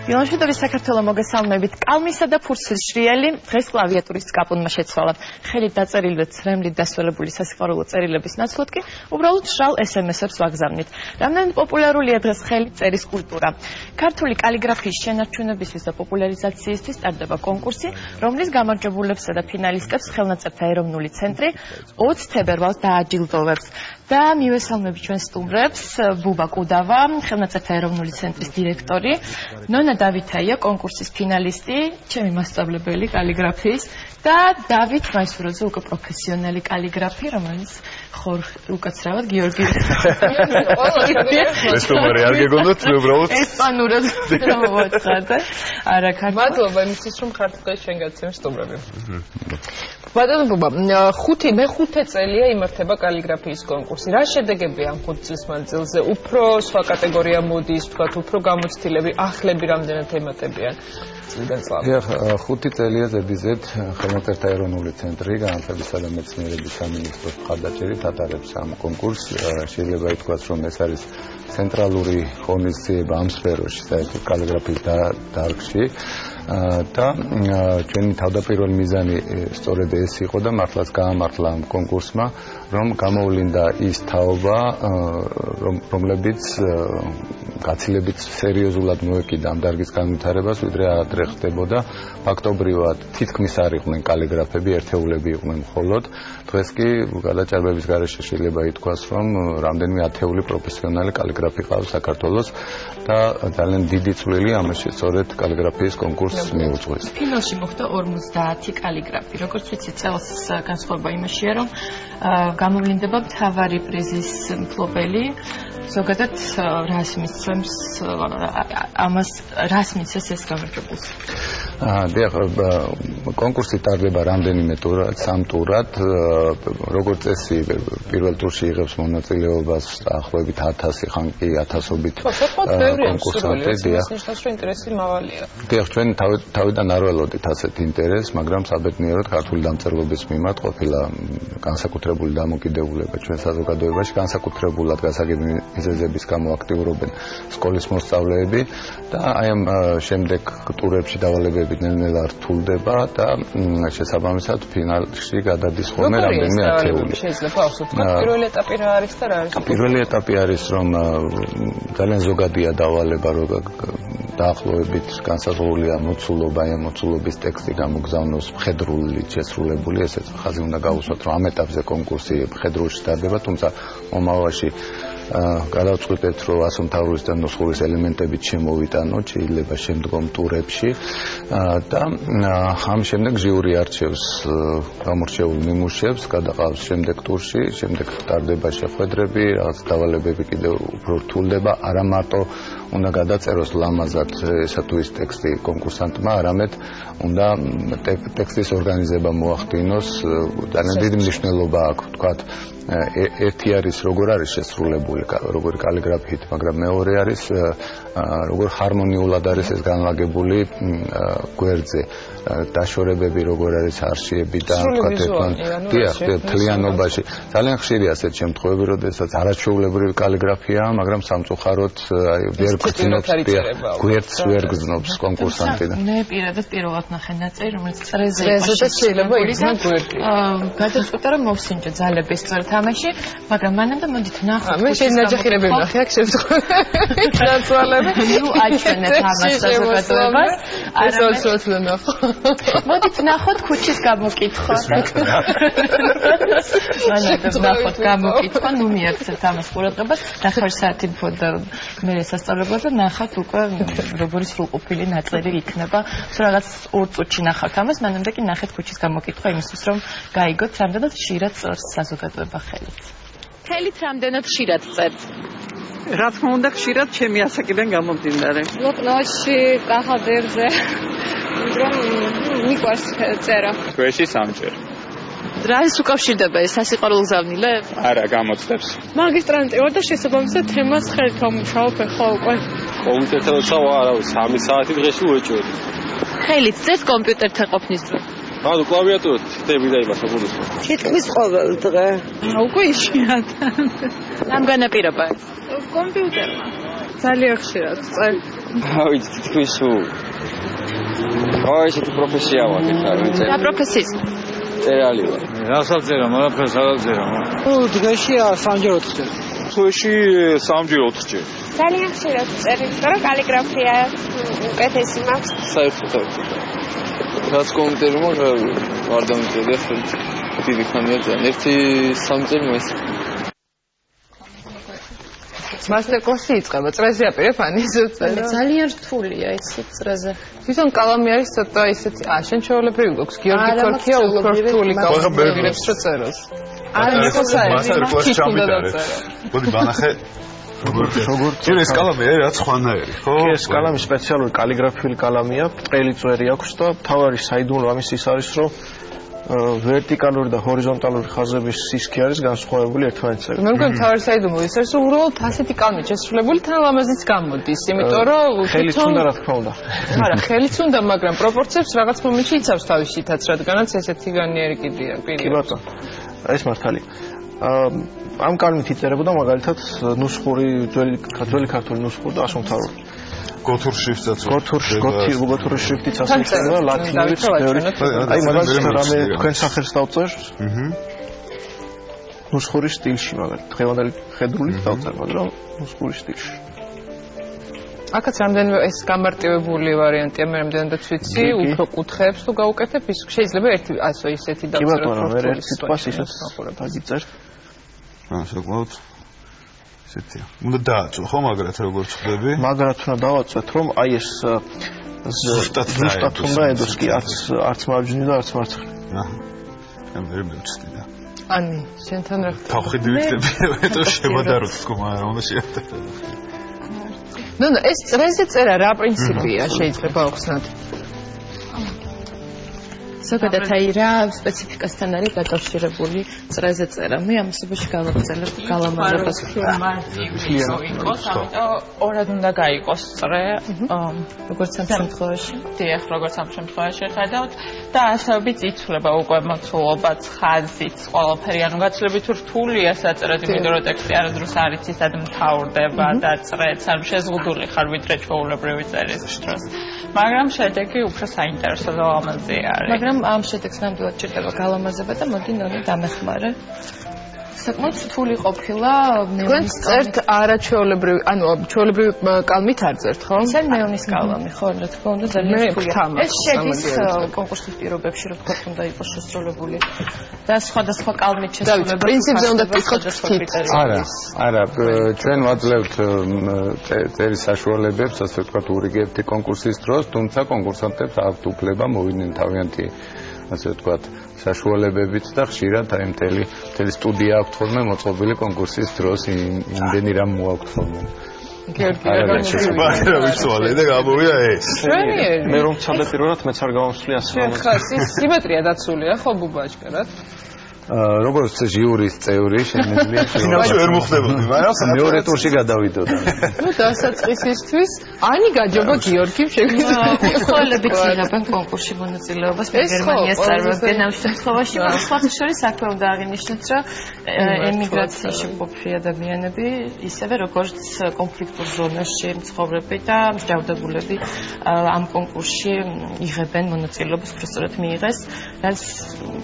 ილანშვიდობის საქართველოს მოგესალმებით. კალმისა და ფურცლის შრიელი დღეს კლავიატურის კაპუნმა შეცვალა. ხელით დაწერილი ცრემლით დასველებული სასიყვარულო წერილების ნაცვლად კი უბრალოდ შრალ SMS-ებს ვაგზავნით. რამდენად პოპულარულია დღეს ხელით წერის კულტურა. ქართული კალიგრაფიის შენარჩუნებისთვის და პოპულარიზაციისთვის ტარდება კონკურსი, რომლის გამარჯვებულებსა და ფინალისტებს ხელნაწერთა ეროვნული ცენტრი 20 თებერვალს დააჯილდოვებს. და მივესალმები ჩვენ სტუმრებს, ბუბა კუდავა, ხელნაწერთა ეროვნული ცენტრის დირექტორი, ნონა დავითაია, კონკურსის ფინალისტი, ჩემი მასწავლებელი კალიგრაფიის და დავით მაისურაძე, უკვე პროფესიონალი კალიგრაფი, რომელიც უკაცრავად გიორგი. ესტუმარი არ გეგონოთ, უბრალოდ ესპანურად მოვაწყარდე. არა, ქართულად. მადლობა იმისთვის, რომ ხართ დღეს ჩვენ გაცემ სტუმრები. ბატონო ბუბა, მეხუთე წელია იმართება კალიგრაფიის კონკურსი. რა შედეგებია ამ 5 წლის მანძილზე? უფრო სხვა კატეგორია მოდის, თქვათ, უფრო გამოცდილები, ახლები რამდენად ემატებიან? დიახ, 5 წელია ზედიზედ ხელნაწერთა ეროვნული ცენტრი განათლებისა და მეცნიერების სამინისტროს მხარდაჭერით ატარებს ამ კონკურსს. შეიძლება ითქვას, რომ ეს არის ცენტრალური ღონისძიება ამ სფეროში, საერთოდ კალიგრაფიის დარგში. და ჩვენი თავდაპირველი მიზანი სწორედ ეს იყო და მართლაც გაამართლა ამ კონკურსმა, რომ გამოვლინდა ის თაობა, რომლებიც გაცილებით სერიოზულად მოეკიდა ამ დარგის განვითარებას, ვიდრე ადრე ხდებოდა. ფაქტობრივად თითქმის არ იყვნენ კალიგრაფები, ერთეულები იყვნენ მხოლოდ. დღეს კი გადაჭარბების გარეშე შეიძლება ითქვას, რომ რამდენიმე ათეული პროფესიონალი კალიგრაფი ყავს საქართველოს და ძალიან დიდი წვლილი ამაში სწორედ კალიგრაფიის კონკურსს მიუძღვის. ფინალში მოხდა 50 კალიგრაფი. როგორც ვიცით, წელს განსხვავება იმაშია, რომ გამოვლინდება მთავარი პრიზის მფლობელი. ზოგადად რას მისცემს ამას რას მისცემს ეს გამარჯვებულს? დიახ, კონკურსი ტარდება რამდენიმე ტურად, 3 ტურად. როგორც წესი, პირველ ტურში იღებს მონაწილეობას დაახლოებით 1000, ხან კი 1000-ობით კონკურსანტი. დიახ, ნიშნავს, რომ ინტერესი მაღალია. დიახ, ჩვენ თავიდან არ ველოდით ასეთ ინტერესს, მაგრამ საბედნიეროდ ქართული დამწერლობის მიმართ ყოფილა განსაკუთრებული დამოკიდებულება ჩვენ საზოგადოებაში, განსაკუთრებულად გასაგები მიზეზების გამო აქტიურობენ სკოლის მოსწავლეები და აი ამ შემდეგ ტურებში დავალებები ნელ-ნელა რთულდება და შესაბამისად ფინალში გადადის ხოლმე რამდენიმე ათეული. შეიძლება ახსოვთ, პირველი ეტაპი რა არის და რა არის? პირველი ეტაპი არის, რომ ძალიან ზოგადია დავალება, რომ დაახლოებით განსაზღვრულია მოცულობა, ამ მოცულობის ტექსტი გამოგზავნოს მხედრული შესრულებული, ესეც ხაზი უნდა გაუსვათ, რომ ამ ეტაპზე კონკურსი მხედრულში ტარდება, თუმცა მომავალში გადავწყვიტეთ, რომ ასომთავრულის და ნუსხურის ელემენტებით შემოვიტანოთ, შეიძლება შემდგომ ტურებში და ამ შემდეგ ჟიური არჩევს გამორჩეულ ნიმუშებს, გადაყავს შემდეგ ტურში, შემდეგ ტარდება შეხვედრები, რაღაც დავალებები კიდევ უფრო რთულდება, არა მარტო უნდა გადაწეროს ლამაზად ესა თუ ის ტექსტი კონკურსანტმა, არამედ უნდა ტექსტის ორგანიზება მოახდინოს, ძალიან დიდი მნიშვნელობა აქვს, თქვათ, ერთი არის როგორ არის შესრულებული, როგორი კალიგრაფიით, მაგრამ მეორე არის როგორ ჰარმონიულად არის ეს განლაგებული გვერდზე, დაშორებები როგორ არის არშიები და თქვათ დიახ, მთლიანობაში. ძალიან ხშირია ასეთ შემთხვევები, როდესაც არაჩვეულებრივი კალიგრაფიაა, მაგრამ სამწუხაროდ ვერ გრძნობს გვერდს ვერ გრძნობს კონკურსანტი და მე პირველად ნახე ნაწერი, რომელიც წრეზე შეიძლება იქნება გვერდი. გადაწყვიტა რომ მოვსინჯო ძალების სწორ თამაში, მაგრამ მანამდე მოდით ნახოთ. მე შენ ნაჯახირები ვნახე აქ შემთხვევაში. დაწვალები. ნუ აჩვენეთ ამას საზოგადოებას. ასოციაციას ვნახო. მოდით ნახოთ ქუჩის გამოკითხვა. მანამდე ნახოთ გამოკითხვა, ნუ მიაქცევთ ამას ყურადღებას. ნახევარ საათი მქონდა მე სასწავლებლად და ნახავთ უკვე როგორი სრულყოფილი ნაწერი იქნება. რაღაც 2 წუთში ნახავთ ამას, მანამდე კი ნახეთ ქუჩის გამოკითხვა იმისთვის, რომ გაიგოთ რამდენად ხშირად წერს საზოგადოება ხელით. ხელით რამდენად ხშირად წერთ? რა თქმა უნდა, ხშირად ჩემი ასაკიდან გამომდინარე. ბლოკნოტში, კახაბერზე. რომ მიყვარს წერა. თვეში 3 ჯერ. რა ის უკავშირდება ეს სასიყვარულო გზავნილებს? არა, გამოცდებს. მაგისტრანტი ვარ და შესაბამისად თემას ხელით ვამუშავებ ახლა უკვე. კომპიუტერთან ვარავის 3 საათი დღეში ვეჭვები. ხელით წერთ კომპიუტერთან ყოფნის დროს? ანუ კლავიატურით ხდები და იმას ვგულისხმობ. თითქმის ყოველ დღე. უკვე იშვიათად. რამ განაპირობა? კომპიუტერმა. ძალიან ხშირად წერ. ავიც თქვის ესეთი პროფესია ვაკეთე, არ ვიცი. რა პროფესიის? წერალი ვარ. რასაც წერა, ყველაფერს არ წერა. დღეში 3-ჯერ 4-ჯერ. თვეში 3-ჯერ 4-ჯერ. ძალიან ხშირად წერილ, მაგრამ კალიგრაფია უკეთესი მაქვს. საერთოდ რაც კომპიუტერი ვარ დამწერია ხელით. დიდი ხანია ძალიან. 1-3 წელი მოის. მასტერკლასი იწყება, წრეზე აპირებ ანიზო წერა. ძალიან რთულია იცი წრეზე. თვითონ კალამი არის ცოტა ისეთი, შენ ჩვეულებრივი გვაქვს გიორგი ქორქია უფრო რთული კალამი წეროს. მასტერკლასი ჩამიტარე. მოდი ბანახე. როგორც ეს კალამი არის რაც ხვანაერი, ხო? ეს კალამი სპეციალური კალიგრაფიული კალამია, ბრტყელი წვერი აქვს და თავარი საიდუმლო ამის ის არის, რომ ვერტიკალური და ჰორიზონტალური ხაზების სისქე არის განსხვავებული ერთმანეთისაგან. მე მგონი თავარი საიდუმლო ის არის, რომ უბრალოდ ასეთი კალმით შესრულებული თან ლამაზიც გამოდის, იმიტომ რომ ხელიც უნდა რა თქმა უნდა. არა, ხელიც უნდა, მაგრამ პროპორციებს რაღაც მომენტში იცავს თავისითაც, რადგანაც ესეთი განიერი კიდია. კი ბატონო. ეს მართალია. ამ კალმით იწერებოდა მაგალითად ნუსხური ძველი ქართული ნუსხური და ასომთავრული. გოთურ შრიფტსაც. გოთური შრიფტიც ასე იწერება ლათინურით ბევრი. აი მაგალითად რამე თქვენ სახელს დავწერ. ნუსხური სტილში მაგალითად დღევანდელი ხედრულით დავწერ, მაგრამ ნუსხური სტილში. აქაც რამდენიმე ეს გამარტივებული ვარიანტია, მე რამდენადაც ვიცი, უფრო კუთხეებს თუ გაუკეთებ, ის შეიძლება ერთი ასო ისეთი დავწერო. კი ბატონო, მე ერთი სიტყვას ისეთ მაყურებ აგიწერ. საკმაოდ ესეთია. უნდა დააწვო ხო მაგრად როგორც ხდები? მაგრად უნდა დავაწვეთ, რომ აი ეს ზუსტად უნდა ედოს კი არც მარჯვნივ და არც მარცხნივ. აჰა. ამ ვერ მივწდი და. ანი, შენთან რა ხდება? თავხედი ვიქნები, ეტო შემოდაროთ თქო, მაგრამ უნდა შეერთდეთ. ნუ ეს წრეზე წერა რა პრინციპია შეიძლება ახსნათ? ზოგადად აი რა სპეციფიკასთან არის დაკავშირებული წრეზე წერა. მე ამასობაში გავაგრძელებ გალამაზებას. იყოს, ამიტომ ორად უნდა გაიყოს წრე, როგორც ამ შემთხვევაში. დიახ, როგორც ამ შემთხვევაში ხედავთ და ასოებით იცვლება უკვე მოცულობაც, ხაზიც, ყველაფერი. ანუ გაცილებით რთულია საწერად, იმიტომ რომ ტექსტი არასდროს არ იცის და მთავრდება და წრეც არ შეზღუდული ხარ ვიდრე ჩვეულებრივი წერის დროს. მაგრამ შედეგი უფრო საინტერესო და ლამაზი არის. მაგრამ ამ შედეგს ნამდვილად ჭირდება გალამაზება და მოდი ნონი დამეხმარე. საკმაოდ რთული ყოფილა თქვენ წერთ არაჩვეულებრივი, ანუ ჩვეულებრივი კალმით არ წერთ, ხო? ეს არის მეონის კალამი, ხო, რა თქმა უნდა, ძალიან რთულია. ეს შედის კონკურსის პირობებში, რომ თქვა უნდა იყოს შესრულებული და სხვადასხვა კალმით შესრულებული. პრინციპზე უნდა ვკითხოთ კრიტერიუმები. არა, ჩვენ ვაძლევთ წერის საშუალებებს, ასე ვთქვათ, ურიგებთ კონკურსის დროს, თუმცა კონკურსანტებს აქვთ უფლება მოვიდნენ თავიანთი, ასე ვთქვათ, საშუალებებით და ხშირად აი მთელი სტუდია აქვთ ხოლმე მოწყობილი კონკურსის დროს იმდენი რამ მოაქვთ ხოლმე. მაგრამ ვისვალე და გამოვიდა ეს. მე რომ ცადე პირველად მეც არ გავამსვლი ასე. ხა სიმეტრია დაცულია ხო ბუბაჭკერად? როგორც ჟიურის წევრი შემიძლია ფინალში ვერ მოხდებოდი, მაგრამ მეორე ტურში გადავიდოდა. ნუ დასაწყისისთვის ანი გაჯობა გიორგიმ შეგვიძლია. ხოლები ცდილობენ კონკურსში მონაწილეობას გერმანიას წარმოადგენენ ამ შემთხვევაში, მაგრამ სხვათა შორის აქვე უნდა აღინიშნოთ, რომ ემიგრაციაში მყოფი ადამიანები, ისევე როგორც კონფლიქტურ ზონაში მცხოვრები და მსჯავრდებულები ამ კონკურსში იღებენ მონაწილეობას, უბრალოდ მიიღეს, რაც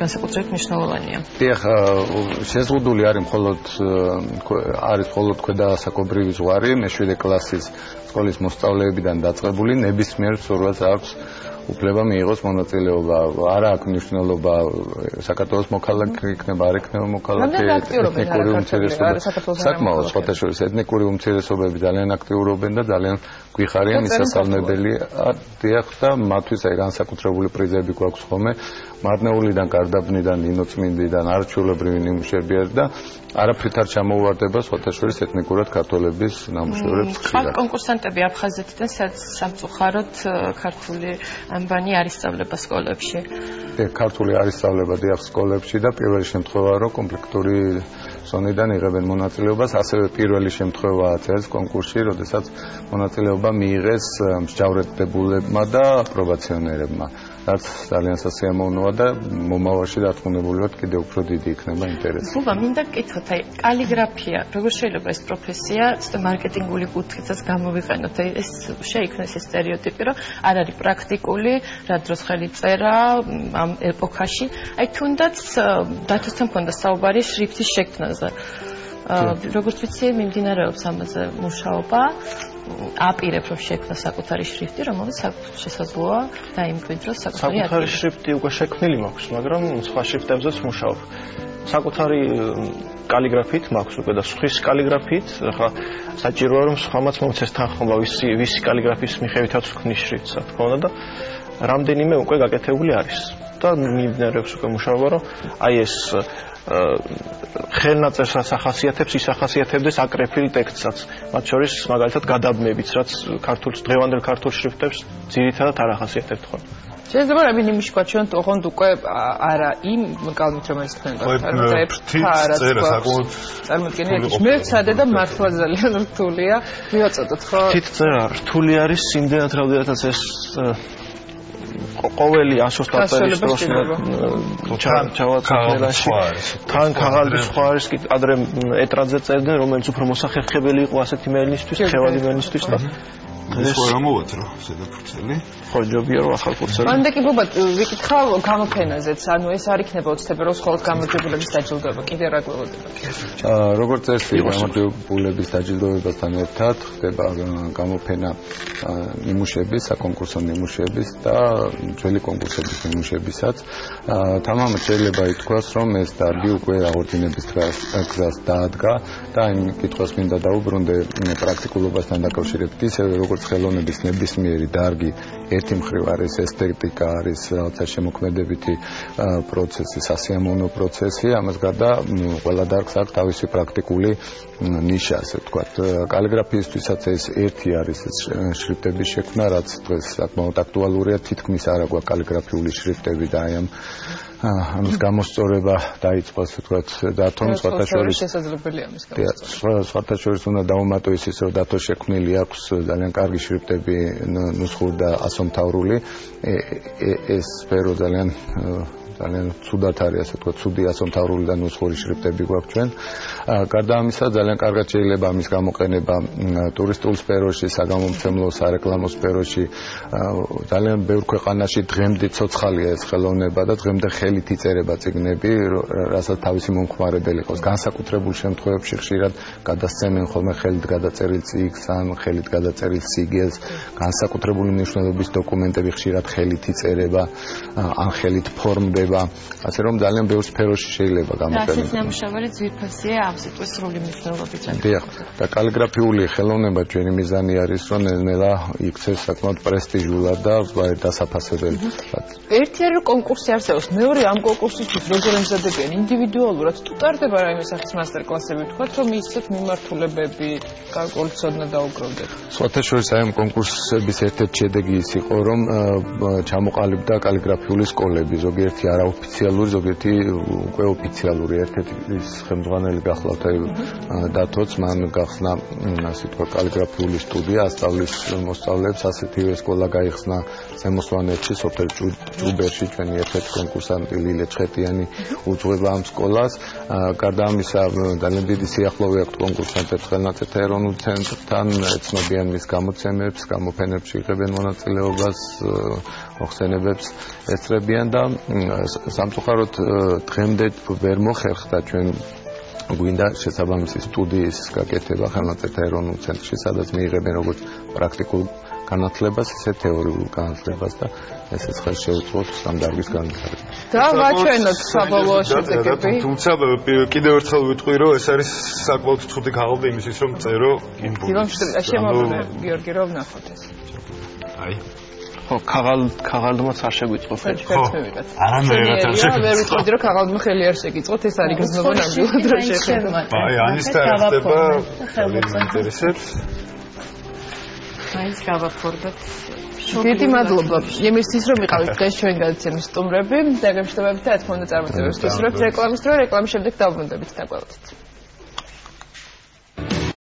განსაკუთრებით მნიშვნელოვანია. დიახ, შეზღუდული არის მხოლოდ ქვედა საკობრივი ზღვარი, მე-7 კლასის სკოლის მოსწავლეებიდან დაწყებული, ნებისმიერ მსურველს აქვს უფლება მიიღოს მონაწილეობა. არა აქვს მნიშვნელობა საქართველოს მოქალაქე იქნება, არ იქნება მოქალაქე, ეთნიკური უმცირესობები. საკმაოდ სხვათა შორის ეთნიკური უმცირესობები ძალიან აქტიურობენ და ძალიან გვიხარიან მისასალმებელი. დიახ, და მათთვის აი განსაკუთრებული პრიზები გვაქვს ხოლმე. მარნეულიდან, გარდაბნიდან, ნინოწმინდიდან, არჩეულებრივი ნიმუშები არის და არაფრით არ ჩამოუვარდება სხვათა შორის ეთნიკურად ქართველების ნამუშევრებს ხშირად. კონკურსანტები აფხაზეთიდან სამწუხაროდ ქართული ანბანი არ ისწავლება სკოლებში. ქართული არ ისწავლება დიახ სკოლებში და პირველი შემთხვევაა რომ კონფლიქტური ზონიდან იღებენ მონაწილეობას, ასევე პირველი შემთხვევაა წერს კონკურსში, როდესაც მონაწილეობა მიიღეს მსჯავრდებულებმა და პრობაციონერებმა. რაც ძალიან სასიამოვნოა და მომავალში დათმობებული ვართ კიდევ უფრო დიდი იქნება ინტერესი. Ბუბა, მინდა გკითხოთ, აი, კალიგრაფია, როგორ შეიძლება ეს პროფესია მარკეტინგული კუთხითაც გამოვიყენოთ? აი, ეს შეიქმნეს ეს სტერეოტიპი, რომ არ არის პრაქტიკული, რა დროს ხელი წერა ამ ეპოქაში. აი, თუნდაც დათოსთან მქონდა საუბარი შრიფტის შექმნაზე. როგორც ვიცი, მიმდინარეობს ამაზე მუშაობა. აპირებ რომ შექმნა საკუთარი შრიფტი, რომელიც შესაძლოა დაიმკვიდროს საკუთარი შრიფტი უკვე შექმნილი მაქვს, მაგრამ სხვა შრიფტებზეც მუშაობ. საკუთარი კალიგრაფით მაქვს უკვე და სხვის კალიგრაფით, ახლა საჭიროა რომ სხვამაც მომცეს თანხმობა ვისი კალიგრაფის მიხედვითაც ვქმნის შრიფტს, რა თქმა უნდა და რამდენიმე უკვე გაკეთებული არის. და მიმდინარეობს უკვე მუშაობა, რომ აი ეს ხელნაწერსაც ახასიათებს, ის ახასიათებდეს აკრეფილი ტექსტსაც, მათ შორის მაგალითად გადაბმებიც, რაც დღევანდელ ქართულ შრიფტებს ძირითადად არ ახასიათებთ ხოლმე. შეიძლება რა მინიმუმ თქვა ჩვენ თოხონდ უკვე არა იმ კალმით რომელიც თქვენ წარმოდგენილი მე ვცადე და მართლა ძალიან რთულია მივაწოდოთ ხო თით წერა რთული არის იმდენად რამდენადაც ეს ყოველი ასოციაციის დროს ჩავაცვლელაში თან ქაღალდის სხვა არის კი ადრე ეტრადზე წერდნენ რომელიც უფრო მოსახერხებელი იყო ასეთი მეილისთვის ხევადი მეილისთვის და ეს რა მოვაწრო ზედაფურცელი ხო ჯობია რომ ახალ ფურცელი მანდ კი ბუბა ვიკითხავ გამოფენაზეც ანუ ეს არ იქნება უცებ რომ მხოლოდ გამარჯვებულების დაჯილდოება კიდე რა გველოდება როგორც წესი გამარჯვებულების დაჯილდოებასთან ერთად ხდება გამოფენა ნიმუშების საკონკურსო ნიმუშების და ძველი კონკურსების ნიმუშებისაც თამამად შეიძლება ითქვას რომ ეს დარგი უკვე აღორძინების გზას დაადგა და იმ კითხვას მინდა დაუბრუნდე პრაქტიკულობასთან დაკავშირებით ისევე როგორც ხელოვნების ნებისმიერი დარგი ერთი მხრივ არის ესთეტიკა არის რაღაცა შემოქმედებითი პროცესი სასიამოვნო პროცესი ამას გარდა ყველა დარგს აქვს თავისი პრაქტიკული ნიშა ასე ვთქვათ კალიგრაფიისთვისაც ეს ერთი არის შრიფტების შექმნა რაც დღეს საკმაოდ აქტუალურია თითქმის არ აქვს კალიგრაფიული შრიფტები და აი ამის გამოსწორება დაიწყო ასე ვთქვათ დათომ სხვათა შორის უნდა დავუმატო ისიც რომ დათო შექმნილი აქვს ძალიან კარგი შრიფტები ნუსხური და ასომთავრული ეს სფერო ძალიან ცუდად არის ასე ვთქვათ ცუდი ასომთავრული და ნუსხური შრიფტები გვაქვს ჩვენ გარდა ამისა ძალიან კარგად შეიძლება ამის გამოყენება ტურისტულ სფეროში საგამომცემლო სარეკლამო სფეროში ძალიან ბევრ ქვეყანაში დღემდე ცოცხალია ეს ხელოვნება და დღემდე ხელით იწერება წიგნები რასაც თავისი მომხმარებელი ყავს განსაკუთრებულ შემთხვევებში ხშირად გადასცემენ ხოლმე ხელით გადაწერილ წიგნს ან ხელით გადაწერილ სიგელს განსაკუთრებული მნიშვნელობის დოკუმენტები ხშირად ხელით იწერება ან ხელით ფორმდება ასე რომ ძალიან ბევრ სფეროში შეიძლება გამოყენება. და ეს ნამუშევარი ძვირფასია ამ სიტყვის სრული მნიშვნელობით. დიახ, და კალიგრაფიული ხელოვნება ჩვენი მიზანი არის რომ ნელა იქცეს საკმაოდ პრესტიჟულად და დასაფასებელი. ერთი არის კონკურსი არსებობს, მეორე ამ კონკურსისთვის როგორ ემზადებიან ინდივიდუალურად თუ ტარდება რაიმე სახის მასტერკლასები თქვათ რომ ისეთ მიმართულებები გარკვეული ცოდნა დაუგროვდეთ. სხვათა შორის აი ამ კონკურსების ერთ-ერთი შედეგი ის იყო რომ ჩამოყალიბდა კალიგრაფიული სკოლები ზოგიერთი არაოფიციალური ზოგიერთი უკვე ოფიციალური ერთ-ერთი ხელმძღვანელი გახლავთ აი დათოც მან გახსნა ასე თქვა კალიგრაფიული სტუდია ასწავლის მოსწავლეებს ასეთივე სკოლა გაიხსნა ზემოსვანეთში სოფელ ჭუბერში ჩვენი ერთ-ერთი კონკურსანტი ლილე ჩხეტიანი უძღვება ამ სკოლას გარდა ამისა ძალიან დიდი სიახლოვე აქვს კონკურსანტებს ხელნაწერთა ეროვნულ ცენტრთან ეცნობიან მის გამოცემებს გამოფენებში იღებენ მონაწილეობას მოხსენებებს ესწრებიან და სამწუხაროდ დღემდე ვერ მოხერხდა ჩვენ გვინდა შესაბამისი სტუდიის გაკეთება ხელნაწერთა ეროვნულ ცენტრში სადაც მიიღებენ როგორც პრაქტიკულ განათლებას ისე თეორიულ განათლებას და ესეც ხელს შეუწყობს ამ დარგის განვითარებას. და ვაჩვენოთ საბოლოო შედეგები. თუმცა კიდევ ერთხელ ვიტყვი რომ ეს არის საკმაოდ ცუდი ქაღალდი იმისთვის რომ წერო იმპულსი. შემოვიდა გიორგი რომ ნახოთ ეს. აი ხო ქაღალდმაც არ შეგვიწყო ხელი. ხო. არანაირად არ შეგვიწყო. ვერ ვიტყვი რომ ქაღალდმა ხელი არ შეგიწყოთ ეს არის გრძნობა ნამდვილად რომ შეხედოთ. აი ანისთან ხდება ინტერესებს. მაინც გავაფორდოთ. დიდი მადლობა. იმისთვის რომ იყავით დღეს ჩვენ გადაცემის სტუმრები, დაგემშვიდობებით და რა თქმა უნდა წარმატებებს ვისურვებთ რეკლამის დრო, რეკლამის შემდეგ დავბრუნდებით და გველოდებით.